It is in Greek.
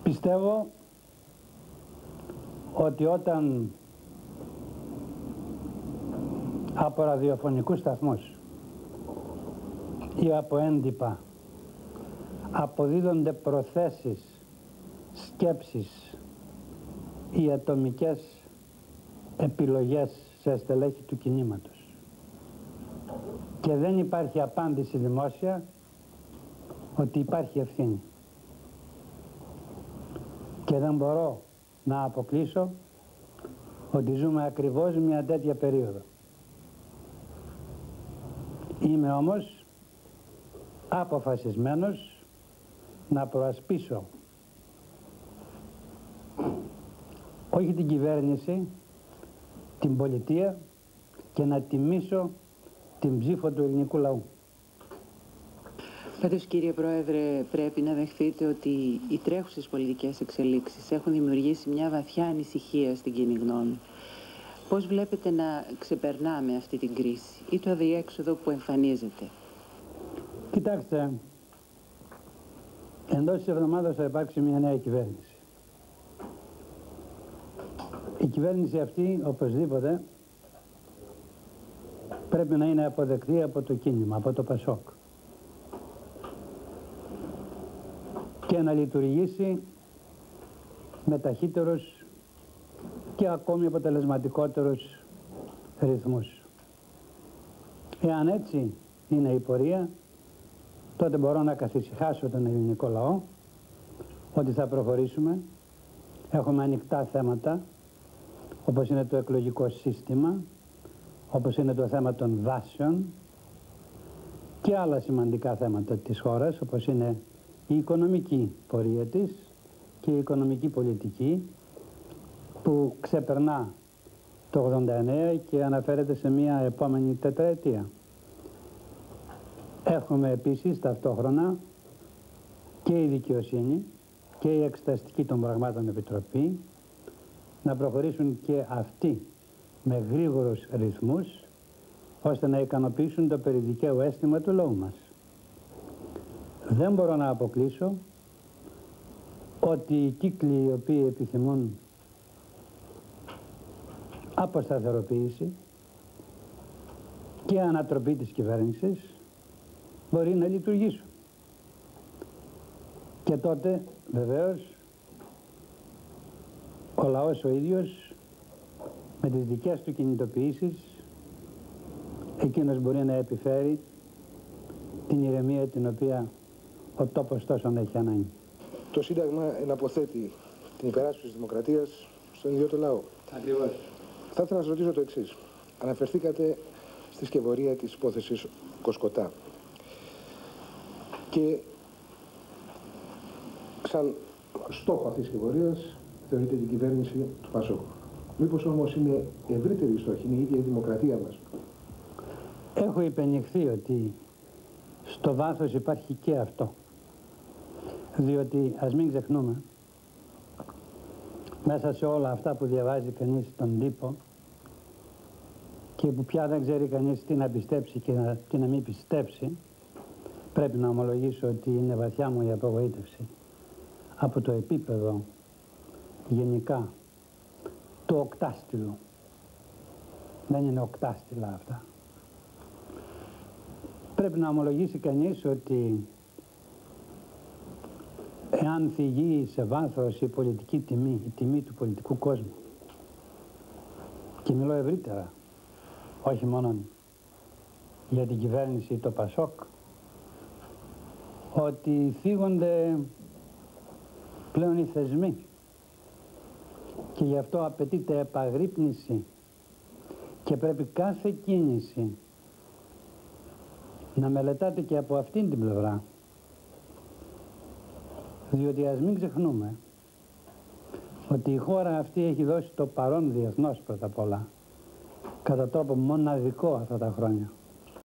Πιστεύω ότι όταν από ραδιοφωνικούς σταθμούς ή από έντυπα αποδίδονται προθέσεις, σκέψεις ή ατομικές επιλογές σε στελέχη του κινήματος και δεν υπάρχει απάντηση δημόσια, ότι υπάρχει ευθύνη. Και δεν μπορώ να αποκλείσω ότι ζούμε ακριβώς μια τέτοια περίοδο. Είμαι όμως αποφασισμένος να προασπίσω όχι την κυβέρνηση, την πολιτεία και να τιμήσω την ψήφο του ελληνικού λαού. Πάντως, κύριε Πρόεδρε, πρέπει να δεχθείτε ότι οι τρέχουσες πολιτικές εξελίξεις έχουν δημιουργήσει μια βαθιά ανησυχία στην κοινή γνώμη. Πώς βλέπετε να ξεπερνάμε αυτή την κρίση ή το αδιέξοδο που εμφανίζεται? Κοιτάξτε, εντός της εβδομάδας θα υπάρξει μια νέα κυβέρνηση. Η κυβέρνηση αυτή, οπωσδήποτε, πρέπει να είναι αποδεκτή από το κίνημα, από το ΠΑΣΟΚ. Και να λειτουργήσει με ταχύτερους και ακόμη αποτελεσματικότερους ρυθμούς. Εάν έτσι είναι η πορεία, τότε μπορώ να καθησυχάσω τον ελληνικό λαό ότι θα προχωρήσουμε. Έχουμε ανοιχτά θέματα, όπως είναι το εκλογικό σύστημα, όπως είναι το θέμα των δάσεων και άλλα σημαντικά θέματα της χώρας, όπως είναι η οικονομική πορεία της και η οικονομική πολιτική που ξεπερνά το 89 και αναφέρεται σε μια επόμενη τετραετία. Έχουμε επίσης ταυτόχρονα και η δικαιοσύνη και η εξεταστική των πραγμάτων επιτροπή να προχωρήσουν και αυτοί με γρήγορους ρυθμούς ώστε να ικανοποιήσουν το περιδικαίου αίσθημα του λαού μας. Δεν μπορώ να αποκλείσω ότι οι κύκλοι οι οποίοι επιθυμούν αποσταθεροποίηση και ανατροπή της κυβέρνησης μπορεί να λειτουργήσουν. Και τότε βεβαίως ο λαός ο ίδιος με τις δικές του κινητοποιήσεις εκείνος μπορεί να επιφέρει την ηρεμία την οποία ο τόπος τόσο έχει ανάγκη. Το Σύνταγμα εναποθέτει την υπεράσπιση της δημοκρατίας στον ίδιο το λαό. Ακριβώς. Θα ήθελα να σας ρωτήσω το εξής. Αναφερθήκατε στη σκευωρία της υπόθεσης Κοσκοτά. Και σαν στόχο αυτής της σκευωρίας θεωρείται την κυβέρνηση του ΠΑΣΟΚ. Μήπως όμως είναι ευρύτερη η στόχη, είναι η ίδια η δημοκρατία μας? Έχω υπενηχθεί ότι στο βάθος υπάρχει και αυτό. Διότι ας μην ξεχνούμε, μέσα σε όλα αυτά που διαβάζει κανείς στον τύπο και που πια δεν ξέρει κανείς τι να πιστέψει και τι να μην πιστέψει, πρέπει να ομολογήσω ότι είναι βαθιά μου η απογοήτευση από το επίπεδο γενικά του οκτάστηλου. Δεν είναι οκτάστηλα αυτά. Πρέπει να ομολογήσει κανείς ότι εάν θυγεί σε βάθος η πολιτική τιμή, η τιμή του πολιτικού κόσμου, και μιλώ ευρύτερα, όχι μόνο για την κυβέρνηση το ΠΑΣΟΚ, ότι θίγονται πλέον οι θεσμοί και γι' αυτό απαιτείται επαγρύπνηση και πρέπει κάθε κίνηση να μελετάτε και από αυτήν την πλευρά. Διότι ας μην ξεχνούμε ότι η χώρα αυτή έχει δώσει το παρόν διεθνώς πρώτα απ' όλα κατά τρόπο μοναδικό αυτά τα χρόνια.